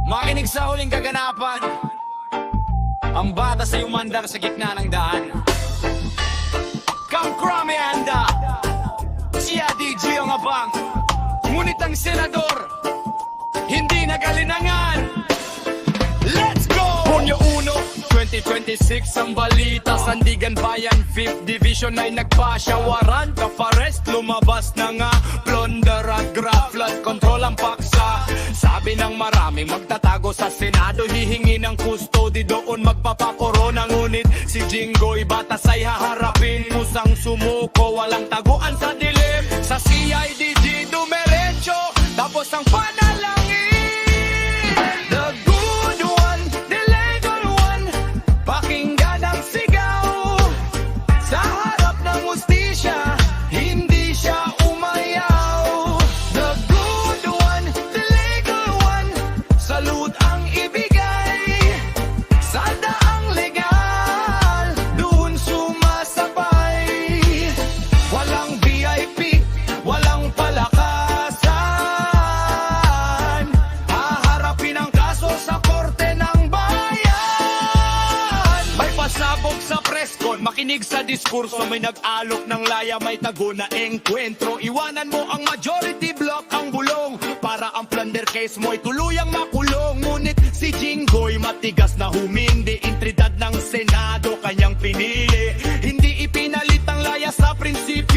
Makinig sa huling kaganapan. Ang bata sa umandar sa gitna ng daan. Kang krami handa. Siya DJ ang abang. Ngunit ang senador hindi nagalinangan. Let's go! Hunyo 1, 2026 ang balita. Sandigan Bayan 5th Division ay nagpasyawaran. Kafarest lumabas na nga. Plunder at graph, flood control ang paksa. Sabi ng marami magtatago sa Senado. Hihingi ng custody doon magpapakorona. Ngunit si Jinggoy batas ay haharapin. Musang sumuko, walang taguan sa dilim. Sa CIDG dumiretso, tapos ang panalangin. The good one, the legal one. Pakinggan ang sigaw. Sa harap ng hustisya, hindi siya umayaw. The good one, the legal one. Salud ang ibigay. Sa daang legal, doon sumasabay. Walang VIP, walang palakasan. Haharapin ang kaso sa korte ng bayan. May pasabog sa preskon, makinig sa diskurso. May nag-alok ng laya, may tago na engkwentro. Iwanan mo ang majority block, ang bulong, para ang plunder case mo ay tuluyang makulong. Ngunit si Jinggoy matigas na humindi. Intridad ng Senado kanyang pinili. Hindi ipinalit ang laya sa prinsipyo.